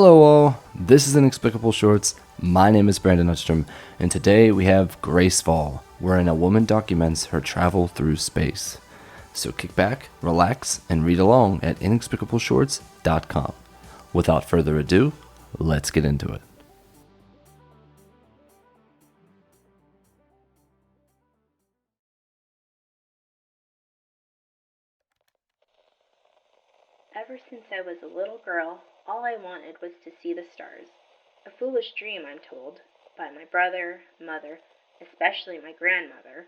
Hello all, this is Inexplicable Shorts. My name is Brandon Uddstrom, and today we have Gracefall, wherein a woman documents her travel through space. So kick back, relax, and read along at inexplicable.shorts.com. Without further ado, let's get into it. Ever since I was a little girl, all I wanted was to see the stars. A foolish dream, I'm told, by my brother, mother, especially my grandmother.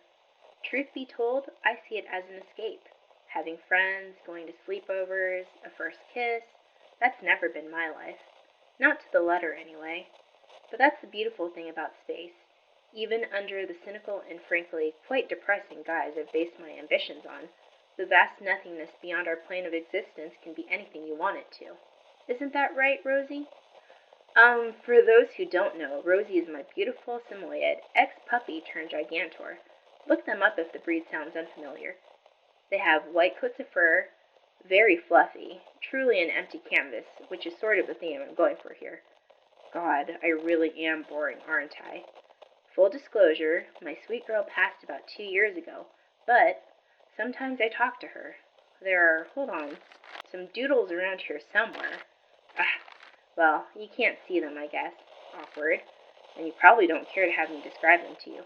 Truth be told, I see it as an escape. Having friends, going to sleepovers, a first kiss, that's never been my life. Not to the letter, anyway. But that's the beautiful thing about space. Even under the cynical and frankly quite depressing guise I've based my ambitions on, the vast nothingness beyond our plane of existence can be anything you want it to. Isn't that right, Rosie? For those who don't know, Rosie is my beautiful Samoyed ex-puppy turned gigantor. Look them up if the breed sounds unfamiliar. They have white coats of fur, very fluffy, truly an empty canvas, which is sort of the theme I'm going for here. God, I really am boring, aren't I? Full disclosure, my sweet girl passed about 2 years ago, but sometimes I talk to her. There are, some doodles around here somewhere. Well, you can't see them, I guess. Awkward. And you probably don't care to have me describe them to you.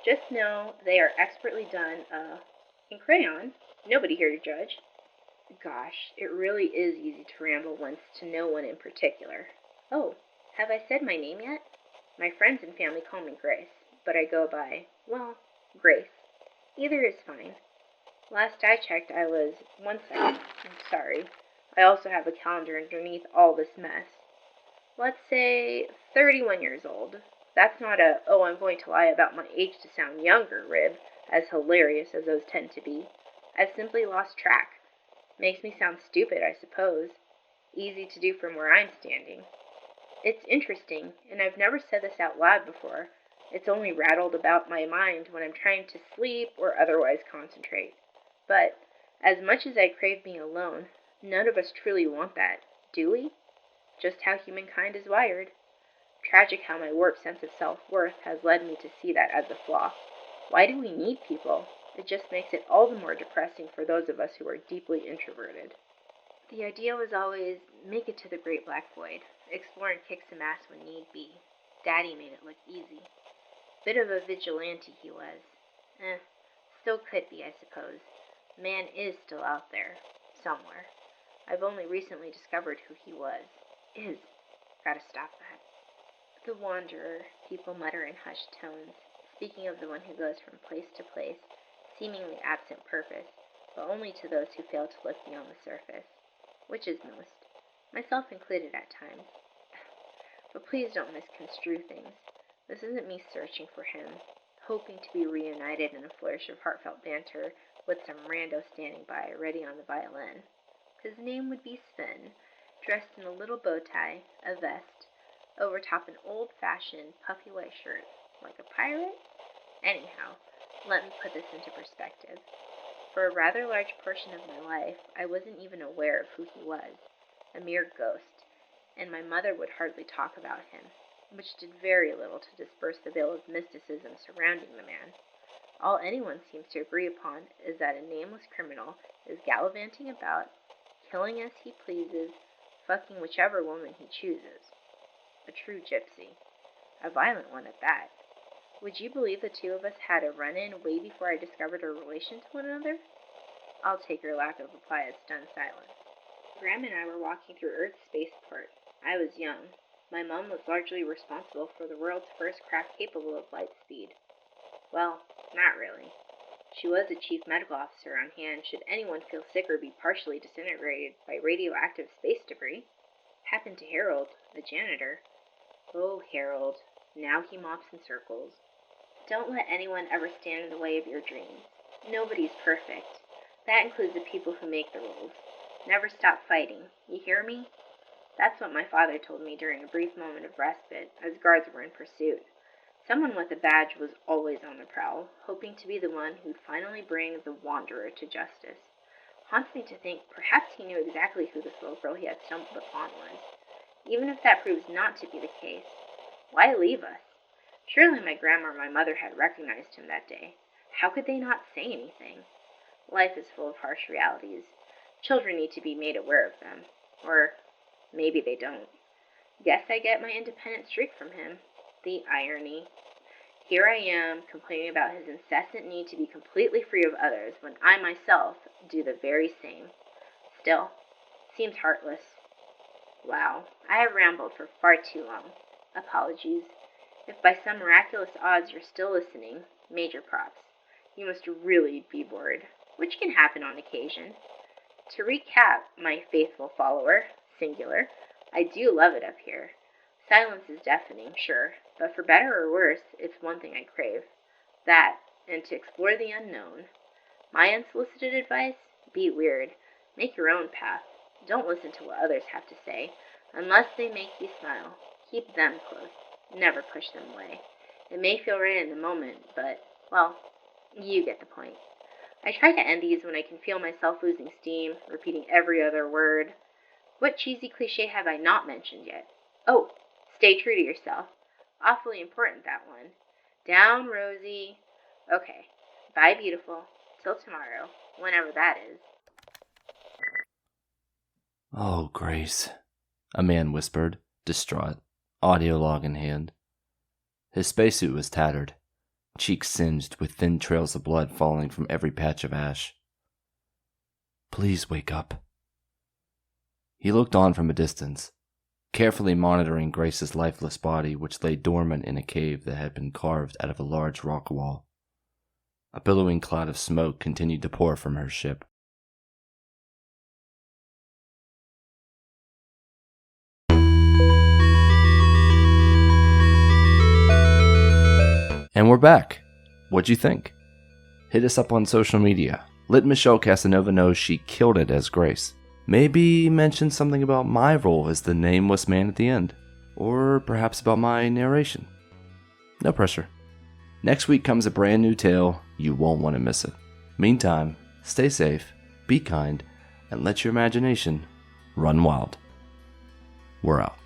Just know they are expertly done, in crayon. Nobody here to judge. Gosh, it really is easy to ramble once to no one in particular. Oh, have I said my name yet? My friends and family call me Grace, but I go by, Grace. Either is fine. Last I checked, I was, 1 second, I'm sorry. I also have a calendar underneath all this mess. Let's say 31 years old. That's not I'm going to lie about my age to sound younger rib, as hilarious as those tend to be. I've simply lost track. Makes me sound stupid, I suppose. Easy to do from where I'm standing. It's interesting, and I've never said this out loud before. It's only rattled about my mind when I'm trying to sleep or otherwise concentrate. But, as much as I crave being alone, none of us truly want that, do we? Just how humankind is wired. Tragic how my warped sense of self-worth has led me to see that as a flaw. Why do we need people? It just makes it all the more depressing for those of us who are deeply introverted. The idea was always, make it to the great black void, explore and kick some ass when need be. Daddy made it look easy. Bit of a vigilante he was. Still could be, I suppose. Man is still out there. Somewhere. I've only recently discovered who he was. Gotta stop that. The wanderer, people mutter in hushed tones, speaking of the one who goes from place to place, seemingly absent purpose, but only to those who fail to look beyond the surface. Which is most. Myself included at times. But please don't misconstrue things. This isn't me searching for him, hoping to be reunited in a flourish of heartfelt banter with some rando standing by, ready on the violin. His name would be Sven, dressed in a little bow tie, a vest, over top an old-fashioned puffy white shirt, like a pirate? Anyhow, let me put this into perspective. For a rather large portion of my life, I wasn't even aware of who he was, a mere ghost, and my mother would hardly talk about him, which did very little to disperse the veil of mysticism surrounding the man. All anyone seems to agree upon is that a nameless criminal is gallivanting about, killing as he pleases, fucking whichever woman he chooses. A true gypsy. A violent one at that. Would you believe the two of us had a run-in way before I discovered our relation to one another? I'll take your lack of reply as stunned silence. Graham and I were walking through Earth's spaceport. I was young. My mom was largely responsible for the world's first craft capable of light speed. Well, not really. She was a chief medical officer on hand should anyone feel sick or be partially disintegrated by radioactive space debris. Happened to Harold, the janitor. Oh, Harold. Now he mops in circles. Don't let anyone ever stand in the way of your dreams. Nobody's perfect. That includes the people who make the rules. Never stop fighting. You hear me? That's what my father told me during a brief moment of respite, as guards were in pursuit. Someone with a badge was always on the prowl, hoping to be the one who'd finally bring the wanderer to justice. Haunts me to think perhaps he knew exactly who this little girl he had stumbled upon was. Even if that proves not to be the case, why leave us? Surely my grandma or my mother had recognized him that day. How could they not say anything? Life is full of harsh realities. Children need to be made aware of them. Or maybe they don't. Guess I get my independent streak from him. The irony. Here I am, complaining about his incessant need to be completely free of others when I myself do the very same. Still, seems heartless. Wow, I have rambled for far too long. Apologies. If by some miraculous odds you're still listening, major props. You must really be bored, which can happen on occasion. To recap, my faithful follower, singular, I do love it up here. Silence is deafening, sure, but for better or worse, it's one thing I crave. That, and to explore the unknown. My unsolicited advice? Be weird. Make your own path. Don't listen to what others have to say. Unless they make you smile, keep them close. Never push them away. It may feel right in the moment, but, well, you get the point. I try to end these when I can feel myself losing steam, repeating every other word. What cheesy cliche have I not mentioned yet? Oh, stay true to yourself. Awfully important, that one. Down, Rosie. Okay, bye, beautiful. Till tomorrow, whenever that is. Oh, Grace, a man whispered, distraught, audio log in hand. His spacesuit was tattered, cheeks singed with thin trails of blood falling from every patch of ash. Please wake up. He looked on from a distance, carefully monitoring Grace's lifeless body, which lay dormant in a cave that had been carved out of a large rock wall. A billowing cloud of smoke continued to pour from her ship. And we're back. What'd you think? Hit us up on social media. Let Michelle Casanova know she killed it as Grace. Maybe mention something about my role as the nameless man at the end. Or perhaps about my narration. No pressure. Next week comes a brand new tale. You won't want to miss it. Meantime, stay safe, be kind, and let your imagination run wild. We're out.